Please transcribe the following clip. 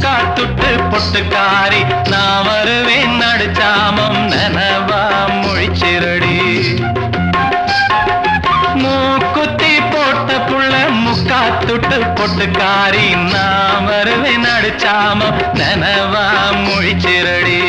முக்காத்துட்டு பொட்டுக்காரி நான் வருவேன் நடுச்சாமம் நனவா முழிச்சிரடி மூக்குத்தி போட்ட புள்ள முக்காத்துட்டு பொட்டுக்காரி நான் வருவேன் நடுச்சாமம் நனவா முழிச்சிரடி